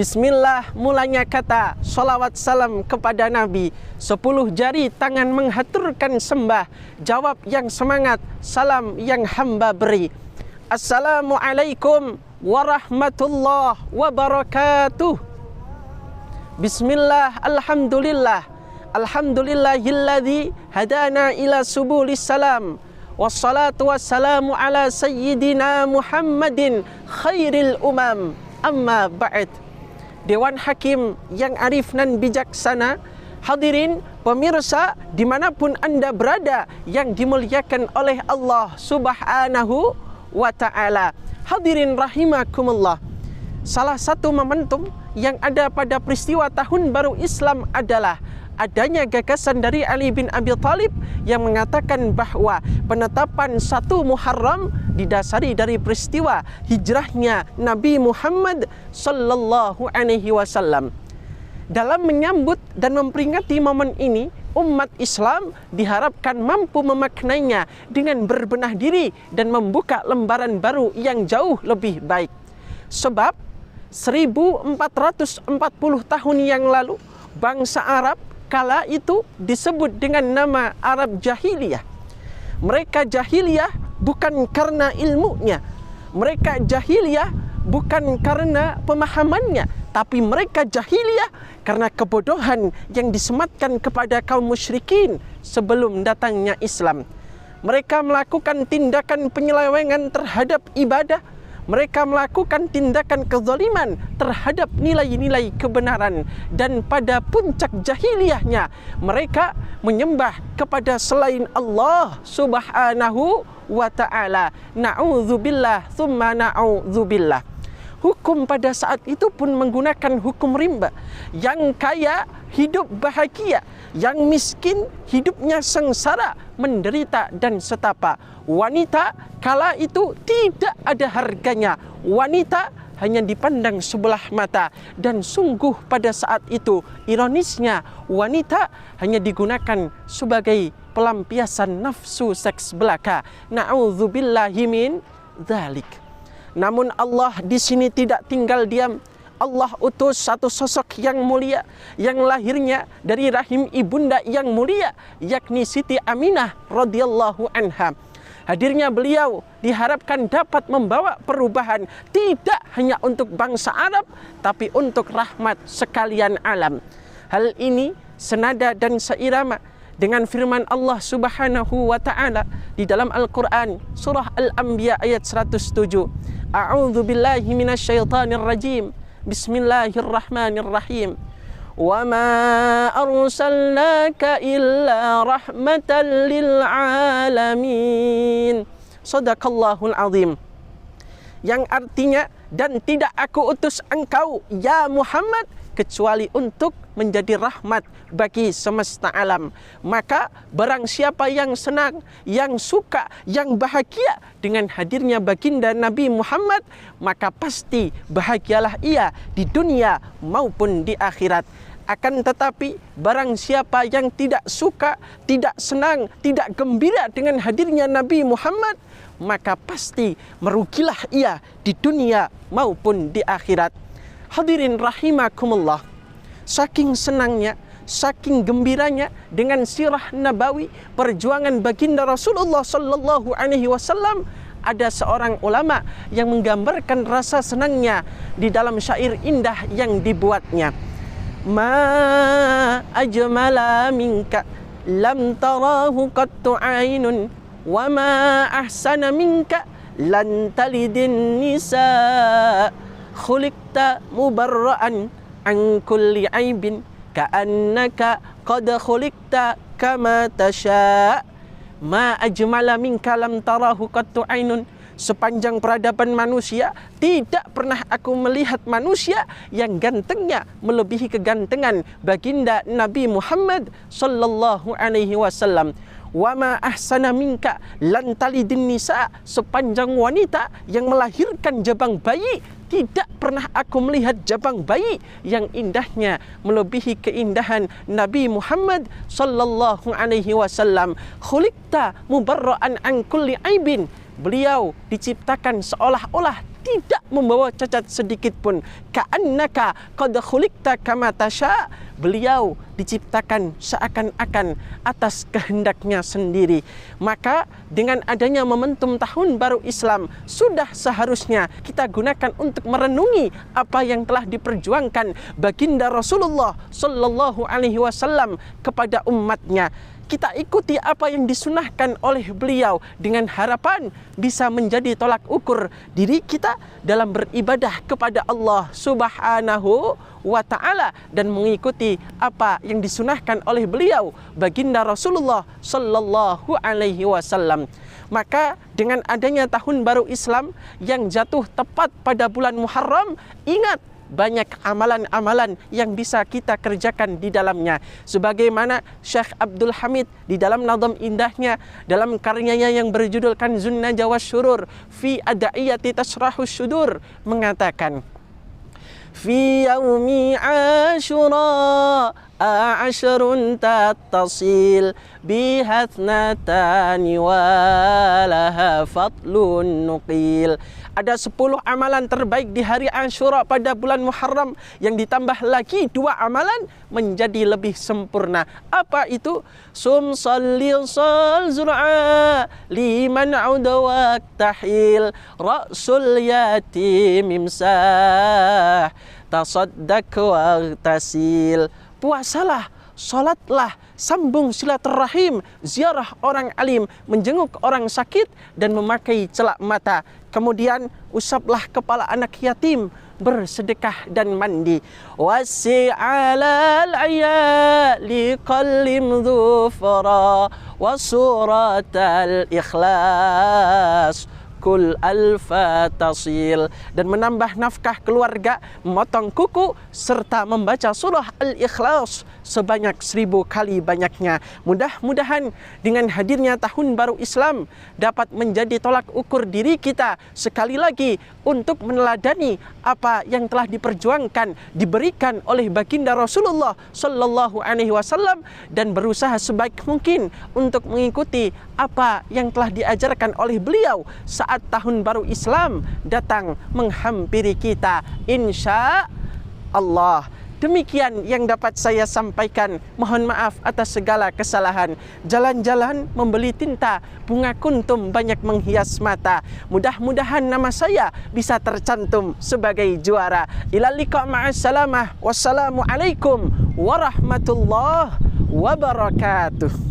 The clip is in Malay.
Bismillah mulanya kata, salawat salam kepada Nabi. 10 jari tangan menghaturkan sembah, jawab yang semangat, salam yang hamba beri. Assalamualaikum warahmatullahi wabarakatuh. Bismillah, alhamdulillah, alhamdulillahilladzi hadana ila subulis salam. Wassalatu wassalamu ala sayyidina Muhammadin khairil umam. Amma ba'd. Dewan Hakim yang arif dan bijaksana, hadirin pemirsa dimanapun Anda berada yang dimuliakan oleh Allah Subhanahu wa ta'ala. Hadirin rahimakumullah. Salah satu momentum yang ada pada peristiwa tahun baru Islam adalah adanya gagasan dari Ali bin Abi Thalib yang mengatakan bahwa penetapan 1 Muharram didasari dari peristiwa hijrahnya Nabi Muhammad sallallahu alaihi wasallam. Dalam menyambut dan memperingati momen ini, umat Islam diharapkan mampu memaknainya dengan berbenah diri dan membuka lembaran baru yang jauh lebih baik. Sebab 1440 tahun yang lalu bangsa Arab kala itu disebut dengan nama Arab Jahiliyah. Mereka jahiliyah bukan karena ilmunya, mereka jahiliyah bukan karena pemahamannya, tapi mereka jahiliyah karena kebodohan yang disematkan kepada kaum musyrikin sebelum datangnya Islam. Mereka melakukan tindakan penyelewengan terhadap ibadah. Mereka melakukan tindakan kezaliman terhadap nilai-nilai kebenaran. Dan pada puncak jahiliyahnya, mereka menyembah kepada selain Allah Subhanahu wa ta'ala. Na'udzubillah, thumma na'udzubillah. Hukum pada saat itu pun menggunakan hukum rimba. Yang kaya hidup bahagia, yang miskin hidupnya sengsara, menderita dan setapa. Wanita kala itu tidak ada harganya. Wanita hanya dipandang sebelah mata. Dan sungguh pada saat itu, ironisnya, wanita hanya digunakan sebagai pelampiasan nafsu seks belaka. Na'udzubillahi min dzalik. Namun Allah di sini tidak tinggal diam. Allah utus satu sosok yang mulia, yang lahirnya dari rahim ibunda yang mulia, yakni Siti Aminah radhiyallahu anha. Hadirnya beliau diharapkan dapat membawa perubahan tidak hanya untuk bangsa Arab, tapi untuk rahmat sekalian alam. Hal ini senada dan seirama dengan firman Allah Subhanahu wa ta'ala di dalam Al-Quran surah Al-Anbiya ayat 107. A'udzu billahi minasyaitonir rajim. Bismillahirrahmanirrahim. Wa ma arsalnaka illa rahmatan lil alamin. Shadaqallahul azim. Yang artinya, dan tidak aku utus engkau ya Muhammad kecuali untuk menjadi rahmat bagi semesta alam. Maka barang siapa yang senang, yang suka, yang bahagia dengan hadirnya baginda Nabi Muhammad, maka pasti bahagialah ia di dunia maupun di akhirat. Akan tetapi barang siapa yang tidak suka, tidak senang, tidak gembira dengan hadirnya Nabi Muhammad, maka pasti merugilah ia di dunia maupun di akhirat. Hadirin rahimakumullah. Saking senangnya, saking gembiranya dengan sirah nabawi, perjuangan baginda Rasulullah sallallahu alaihi wasallam, ada seorang ulama yang menggambarkan rasa senangnya di dalam syair indah yang dibuatnya. Ma ajmala minka lam tarahu qattu ainun wa ma ahsana minka lan talidin nisa. Khuliqta mubarra'an an kulli aibin ka'annaka qad khuliqta kama tasha'. Ma ajmala minka lam tarahu qattu ainun. Sepanjang peradaban manusia, tidak pernah aku melihat manusia yang gantengnya melebihi kegantengan baginda Nabi Muhammad sallallahu alaihi wasallam. Wa ma ahsana minka lan talidin nisa. Sepanjang wanita yang melahirkan jabang bayi, tidak pernah aku melihat jabang bayi yang indahnya melebihi keindahan Nabi Muhammad sallallahu alaihi wasallam. Khuliqta mubarra'an an kulli aibin. Beliau diciptakan seolah-olah tidak membawa cacat sedikit pun. Ka'annaka qad khuliqta kama tasha. Beliau diciptakan seakan-akan atas kehendaknya sendiri. Maka dengan adanya momentum tahun baru Islam, sudah seharusnya kita gunakan untuk merenungi apa yang telah diperjuangkan baginda Rasulullah sallallahu alaihi wasallam kepada umatnya. Kita ikuti apa yang disunahkan oleh beliau dengan harapan bisa menjadi tolak ukur diri kita dalam beribadah kepada Allah Subhanahu wa ta'ala dan mengikuti apa yang disunahkan oleh beliau baginda Rasulullah sallallahu alaihi wasallam. Maka dengan adanya tahun baru Islam yang jatuh tepat pada bulan Muharram, ingat banyak amalan-amalan yang bisa kita kerjakan di dalamnya. Sebagaimana Syekh Abdul Hamid di dalam nazam indahnya, dalam karyanya yang berjudul Kanzun Najwa Syurur fi Ada'iyati Tasrahus Syudur, mengatakan, Fi yaumi Ashura a'ashrun tattasil bihathnatani walaha fatlun nuqil. Ada 10 amalan terbaik di hari Ashura pada bulan Muharram yang ditambah lagi 2 amalan menjadi lebih sempurna. Apa itu? Sum salli sal zur'a liman auda waktahil ra'sul yatim imsah tasaddaq waghtasil. Puasalah, salatlah, sambung silaturahim, ziarah orang alim, menjenguk orang sakit dan memakai celak mata. Kemudian usaplah kepala anak yatim, bersedekah dan mandi. Wasi'alal ayali qallim dhufra wa suratal ikhlas kul alfa tasil. Dan menambah nafkah keluarga, memotong kuku serta membaca surah Al-Ikhlas sebanyak 1000 kali banyaknya. Mudah-mudahan dengan hadirnya tahun baru Islam dapat menjadi tolak ukur diri kita sekali lagi untuk meneladani apa yang telah diperjuangkan, diberikan oleh baginda Rasulullah sallallahu alaihi wasallam dan berusaha sebaik mungkin untuk mengikuti apa yang telah diajarkan oleh beliau saat tahun baru Islam datang menghampiri kita, insya Allah. Demikian yang dapat saya sampaikan. Mohon maaf atas segala kesalahan. Jalan-jalan membeli tinta, bunga kuntum banyak menghias mata. Mudah-mudahan nama saya bisa tercantum sebagai juara. Ilal liqa' ma'assalamah. Wassalamualaikum warahmatullahi wabarakatuh.